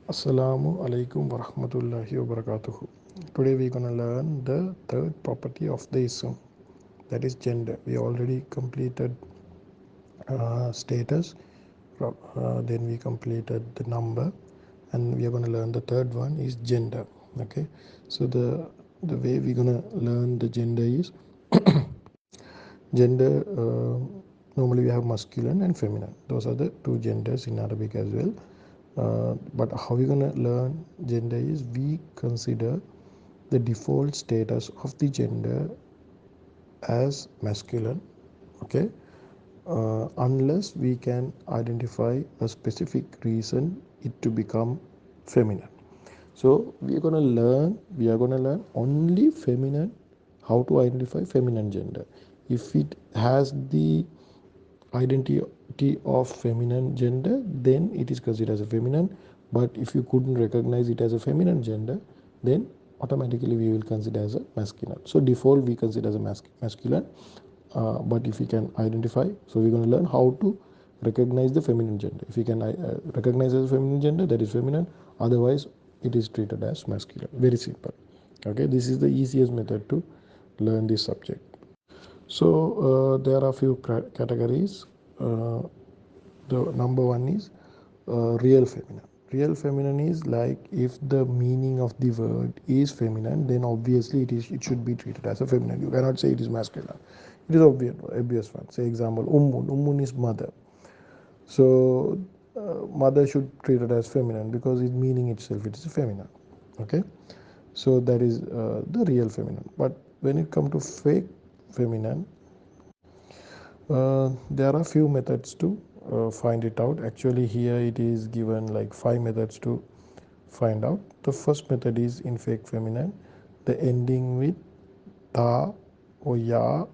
Assalamu alaikum wa rahmatullahi wa barakatuhu. Today we're gonna learn the third property of the ism, that is gender. We already completed status, then we completed the number, and we are gonna learn the third one is gender. Okay, so the way we're gonna learn the gender is gender. Normally we have masculine and feminine. Those are the two genders in Arabic as well. But how we're gonna learn gender is we consider the default status of the gender as masculine. Okay, unless we can identify a specific reason it to become feminine. So we are gonna learn only feminine, how to identify feminine gender. If it has the identity of feminine gender, then it is considered as a feminine. But if you couldn't recognize it as a feminine gender, then automatically we will consider as a masculine. So default we consider as a masculine, but if we can identify, so we're going to learn how to recognize the feminine gender. If we can recognize as a feminine gender, that is feminine. Otherwise it is treated as masculine. Very simple. Okay, this is the easiest method to learn this subject. So there are few categories. Uh, the number one is real feminine. Real feminine is like if the meaning of the word is feminine, then obviously it should be treated as a feminine. You cannot say it is masculine. It is obvious one. Say example, ummun. Ummun is mother. So mother should treat it as feminine because its meaning itself it is feminine. Okay, so that is the real feminine. But when it comes to fake feminine, there are few methods to find it out. Actually, here it is given like 5 methods to find out. The first method is in fake feminine, the ending with ta or ya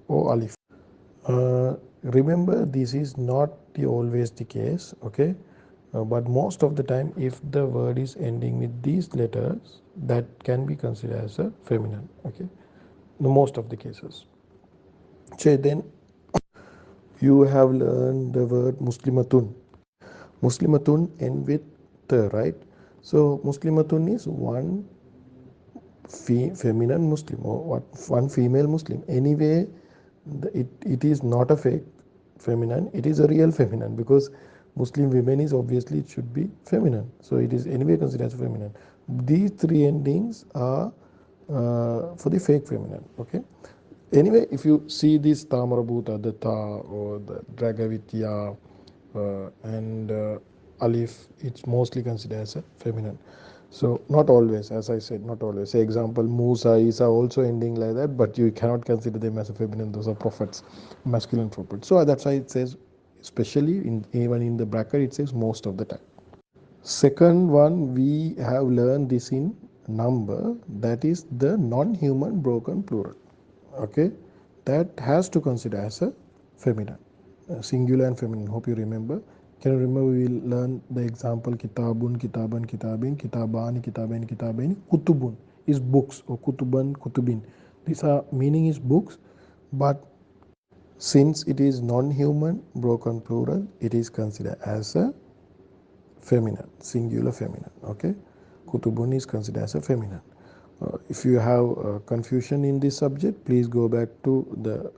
or alif. Remember, this is not always the case, okay? But most of the time, if the word is ending with these letters, that can be considered as a feminine, okay? In most of the cases. So then you have learned the word Muslimatun. Muslimatun end with the, right? So Muslimatun is one feminine Muslim or what, one female Muslim. Anyway, it is not a fake feminine, it is a real feminine because Muslim women is obviously it should be feminine. So it is anyway considered as feminine. These three endings are for the fake feminine. Okay. Anyway, if you see this Tamarabhuta, the Ta or the Dragavitya and Alif, it's mostly considered as a feminine. So not always, as I said, not always. Say example, Musa, Isa also ending like that, but you cannot consider them as a feminine. Those are prophets, masculine prophets. So that's why it says, especially in even in the bracket, it says most of the time. Second one, we have learned this in number, that is the non-human broken plural. Okay, that has to consider as a feminine, singular and feminine. Hope you remember. Can you remember we will learn the example kitabun, kitaban, kitabin, kitabani, kitabain, kitabain. Kutubun is books or kutuban, kutubin. These are meaning is books, but since it is non-human broken plural, it is considered as a feminine, singular feminine. Okay, kutubun is considered as a feminine. If you have confusion in this subject, please go back to the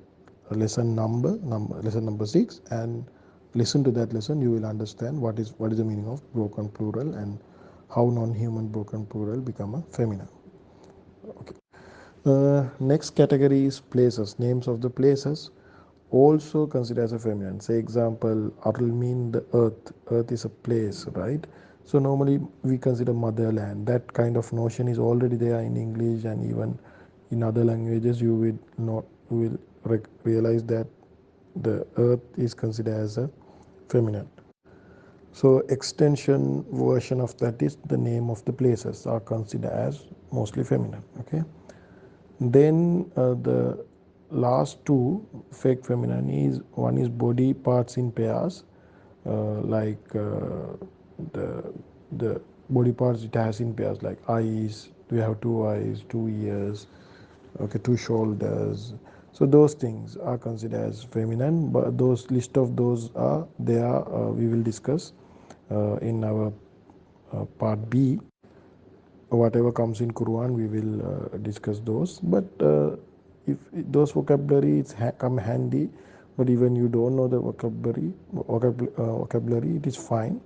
lesson number 6 and listen to that lesson. You will understand what is the meaning of broken plural and how non-human broken plural become a feminine. Okay. Next category is places, names of the places also considered as a feminine. Say example, Arul mean the earth. Earth is a place, right? So normally we consider motherland. That kind of notion is already there in English and even in other languages. You will not will realize that the earth is considered as a feminine. So extension version of that is the name of the places are considered as mostly feminine. Okay. Then the last two fake feminine is one is body parts in pairs, like the the body parts it has in pairs like eyes. We have two eyes, two ears, okay, two shoulders. So those things are considered as feminine. But those list of those are there. We will discuss in our part B, whatever comes in Quran, we will discuss those. But if those vocabularies come handy, but even you don't know the vocabulary, it is fine.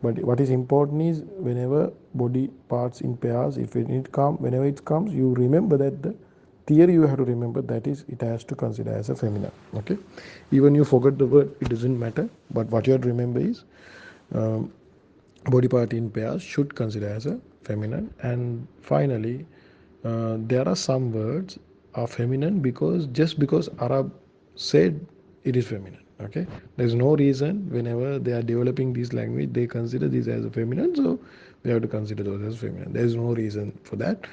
But what is important is whenever body parts in pairs, if whenever it comes, you remember that the theory you have to remember, that is, it has to consider as a feminine. Okay, even you forget the word, it doesn't matter. But what you have to remember is um, body part in pairs should consider as a feminine. And finally, there are some words are feminine because just because Arab said it is feminine. Okay, there is no reason whenever they are developing this language they consider this as a feminine, so we have to consider those as feminine. There is no reason for that.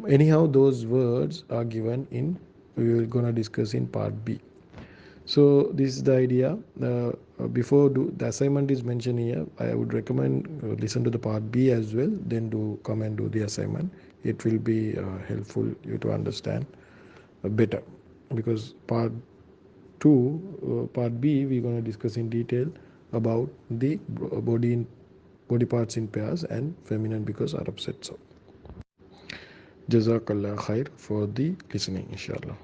Anyhow, those words are given in, we are gonna discuss in part B. So this is the idea. Before the assignment is mentioned here, I would recommend listen to the part B as well, then come and do the assignment. It will be helpful you to understand better, because part B, we're going to discuss in detail about the body parts in pairs and feminine because Arab said so. Jazakallah khair for the listening, inshallah.